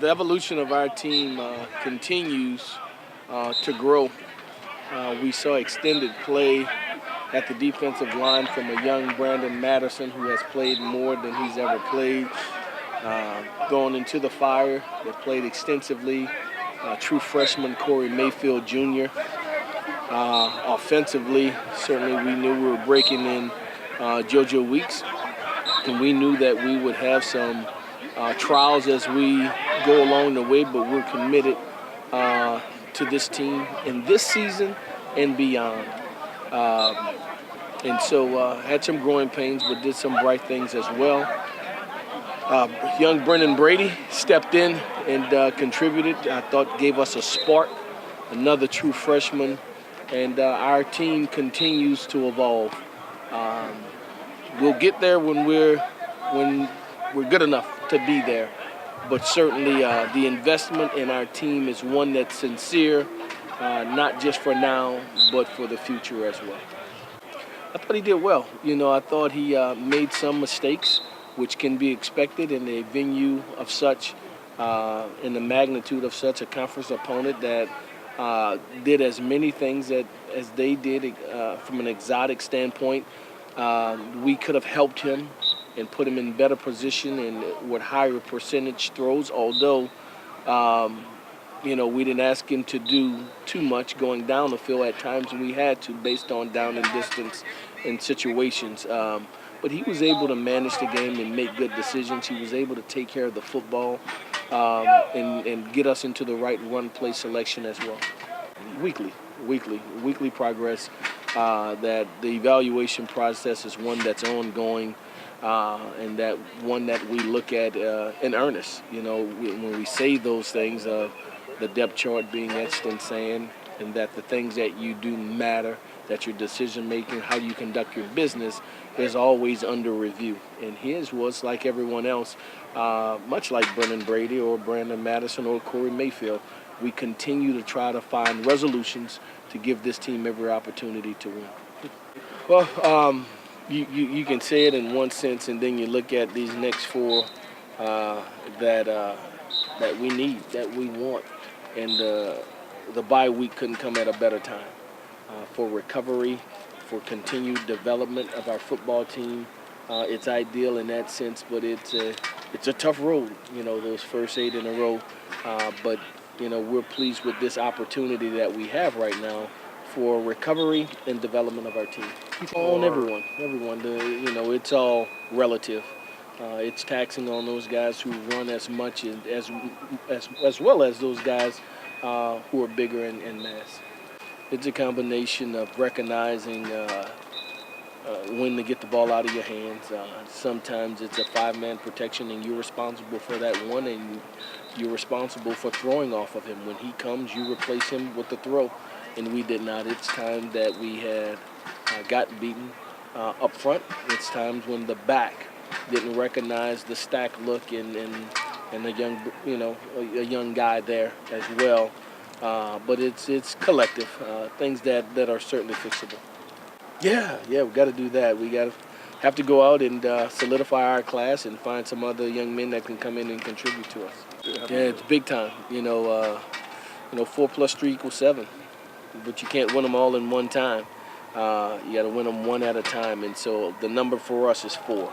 The evolution of our team continues to grow. We saw extended play at the defensive line from a young Brandon Madison who has played more than he's ever played. Going into the fire, they played extensively. True freshman Corey Mayfield Jr. Offensively, certainly we knew we were breaking in JoJo Weeks, and we knew that we would have some trials as we go along the way, but we're committed to this team in this season and beyond. And so had some growing pains, but did some bright things as well. Young Brennan Brady stepped in and contributed. I thought gave us a spark, another true freshman, and our team continues to evolve. We'll get there when we're good enough to be there, but certainly the investment in our team is one that's sincere, not just for now, but for the future as well. I thought he did well. I thought he made some mistakes, which can be expected in a venue of such, in the magnitude of such a conference opponent that did as many things as they did from an exotic standpoint. We could have helped him and put him in better position and with higher percentage throws, although we didn't ask him to do too much going down the field. At times we had to, based on down and distance and situations. But he was able to manage the game and make good decisions. He was able to take care of the football and get us into the right run play selection as well. Weekly progress. That the evaluation process is one that's ongoing. And that one that we look at in earnest. When we say those things of the depth chart being etched in sand, and that the things that you do matter, that your decision making, how you conduct your business, is always under review. And his was like everyone else, much like Brennan Brady or Brandon Madison or Corey Mayfield. We continue to try to find resolutions to give this team every opportunity to win. Well, you can say it in one sense, and then you look at these next four that we need, that we want, and the bye week couldn't come at a better time for recovery, for continued development of our football team. It's ideal in that sense, but it's a tough road. Those first 8 in a row, but we're pleased with this opportunity that we have right now for recovery and development of our team. On everyone. It's all relative. It's taxing on those guys who run as much as well as those guys who are bigger in mass. It's a combination of recognizing when to get the ball out of your hands. Sometimes it's a 5-man protection, and you're responsible for that one, and you're responsible for throwing off of him. When he comes, you replace him with the throw, and we did not. It's time that we had gotten beaten up front. It's times when the back didn't recognize the stack look and a young guy there as well. But it's collective, things that are certainly fixable. Yeah, we got to do that. We have to go out and solidify our class and find some other young men that can come in and contribute to us. Yeah, it's big time. 4 plus 3 equals 7, but you can't win them all in one time. You got to win them one at a time, and so the number for us is 4.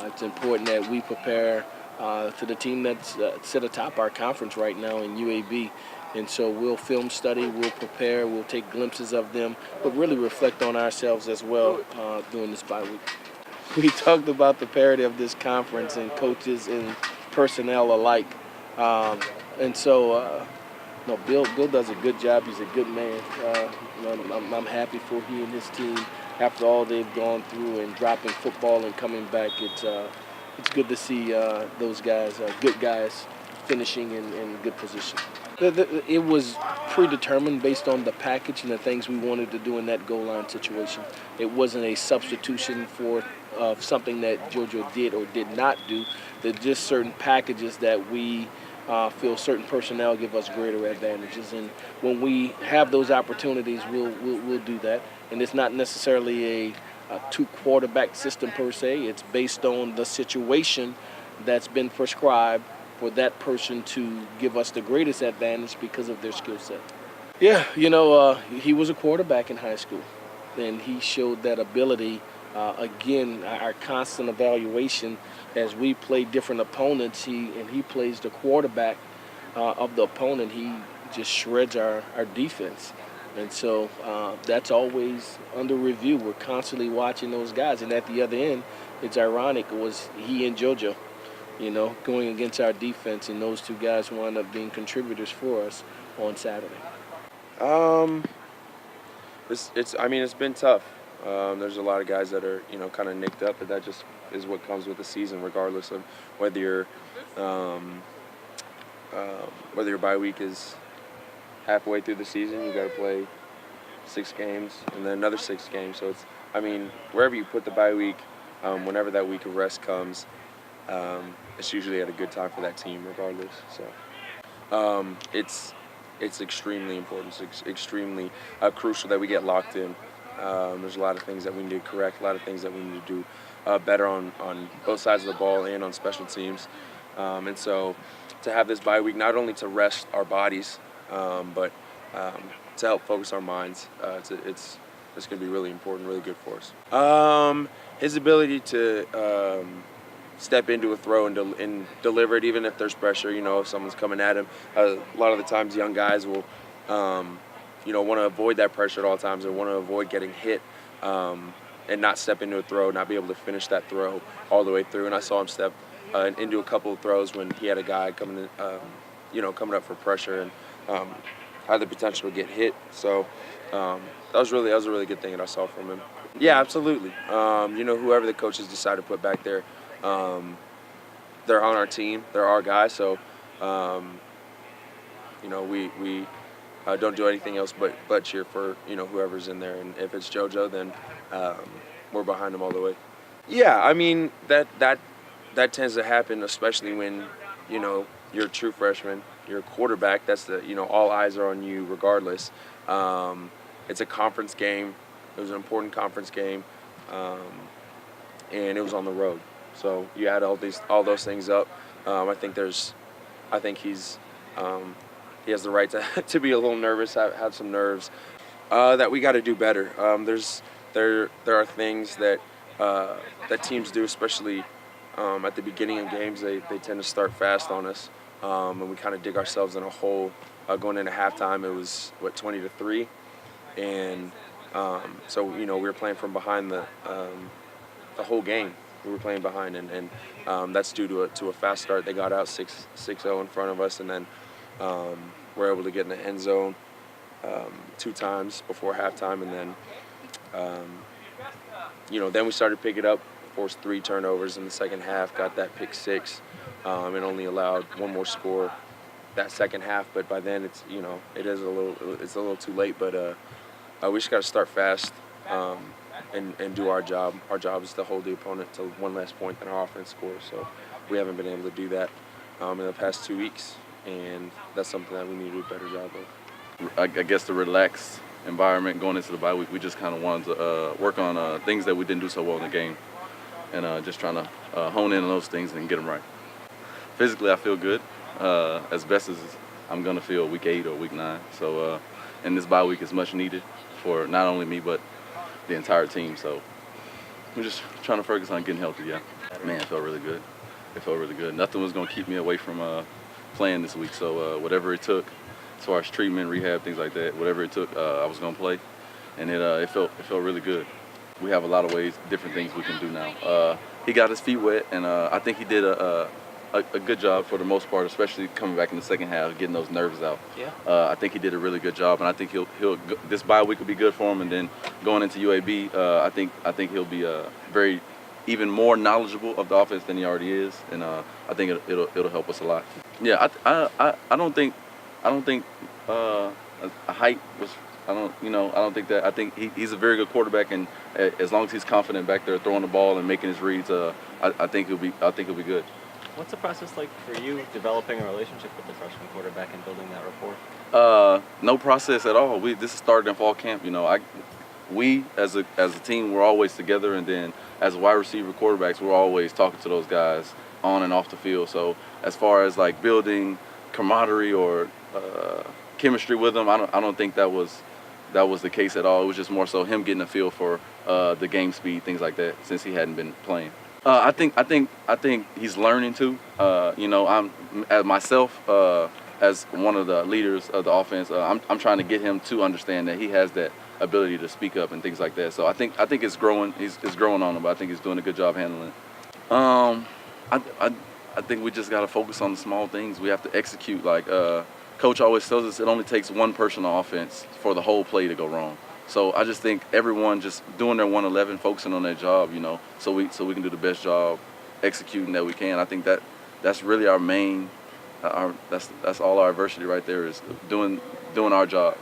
It's important that we prepare to the team that's sit atop our conference right now in UAB. And so we'll film study, we'll prepare, we'll take glimpses of them, but really reflect on ourselves as well during this bye week. We talked about the parity of this conference and coaches and personnel alike. Bill does a good job. He's a good man. I'm happy for he and his team after all they've gone through and dropping football and coming back. It's good to see those guys, good guys, finishing in good position. It was predetermined based on the package and the things we wanted to do in that goal line situation. It wasn't a substitution for something that JoJo did or did not do. They're just certain packages that we feel certain personnel give us greater advantages. And when we have those opportunities, we'll do that. And it's not necessarily a 2-quarterback system per se. It's based on the situation that's been prescribed for that person to give us the greatest advantage because of their skill set. Yeah, you know, he was a quarterback in high school, and he showed that ability. Again, our constant evaluation as we play different opponents, he plays the quarterback of the opponent. He just shreds our defense. And so that's always under review. We're constantly watching those guys. And at the other end, it's ironic, it was he and JoJo, you know, going against our defense, and those two guys wound up being contributors for us on Saturday. I mean, it's been tough. There's a lot of guys that are, kind of nicked up, but that just is what comes with the season, regardless of whether your bye week is halfway through the season. You got to play 6 games and then another 6 games. So wherever you put the bye week, whenever that week of rest comes, it's usually at a good time for that team, regardless. So it's extremely important. It's extremely crucial that we get locked in. There's a lot of things that we need to correct, a lot of things that we need to do better on both sides of the ball and on special teams. And so to have this bye week, not only to rest our bodies, but to help focus our minds, it's going to be really important, really good for us. His ability to step into a throw and deliver it, even if there's pressure, if someone's coming at him. A lot of the times young guys will, want to avoid that pressure at all times and want to avoid getting hit and not step into a throw, not be able to finish that throw all the way through. And I saw him step into a couple of throws when he had a guy coming up for pressure and had the potential to get hit. So that was a really good thing that I saw from him. Yeah, absolutely. Whoever the coaches decide to put back there, they're on our team. They're our guys. So, we don't do anything else but cheer for whoever's in there. And if it's JoJo, then we're behind him all the way. Yeah, I mean that tends to happen, especially when you're a true freshman. You're a quarterback. That's all eyes are on you regardless. It's a conference game. It was an important conference game, and it was on the road. So you add all those things up. I think he has the right to be a little nervous, have some nerves. That we got to do better. There are things that teams do, especially at the beginning of games. They tend to start fast on us, and we kind of dig ourselves in a hole. Going into halftime, it was 20-3, and so we were playing from behind the whole game. We were playing behind, and that's due to a fast start. They got out 6-0 in front of us, and then we're able to get in the end zone 2 times before halftime, and then then we started to pick it up, forced 3 turnovers in the second half, got that pick 6, and only allowed 1 more score that second half. But by then it's a little too late. But we just got to start fast and do our job. Our job is to hold the opponent to 1 less point than our offense scores. So we haven't been able to do that in the past 2 weeks, and that's something that we need to do a better job of. I guess the relaxed environment going into the bye week, we just kind of wanted to work on things that we didn't do so well in the game, and just trying to hone in on those things and get them right. Physically, I feel good, as best as I'm going to feel week 8 or week 9. So, and this bye week is much needed for not only me, but the entire team. So we're just trying to focus on getting healthy, yeah. Man, it felt really good. It felt really good. Nothing was going to keep me away from playing this week. So whatever it took, as far as treatment, rehab, things like that, whatever it took, I was going to play. And it felt really good. We have a lot of different things we can do now. He got his feet wet, and I think he did a good job for the most part, especially coming back in the second half, getting those nerves out. Yeah. I think he did a really good job, and I think this bye week will be good for him. And then going into UAB, I think he'll be even more knowledgeable of the offense than he already is, and I think it'll help us a lot. Yeah, I don't think a height was. I don't think that. I think he's a very good quarterback, and as long as he's confident back there throwing the ball and making his reads, I think he'll be good. What's the process like for you developing a relationship with the freshman quarterback and building that rapport? No process at all. This started in fall camp. We as a team, we're always together, and then as wide receiver quarterbacks, we're always talking to those guys on and off the field. So as far as like building camaraderie or chemistry with him, I don't think that was the case at all. It was just more so him getting a feel for the game speed, things like that, since he hadn't been playing. I think he's learning too. I'm as myself as one of the leaders of the offense. I'm trying to get him to understand that he has that ability to speak up and things like that. So I think it's growing. It's growing on him, but I think he's doing a good job handling it. I think we just got to focus on the small things. We have to execute. Like Coach always tells us, it only takes one person on offense for the whole play to go wrong. So I just think everyone just doing their 111, focusing on their job, so we can do the best job executing that we can. I think that's really our main. That's all our adversity right there, is doing our job.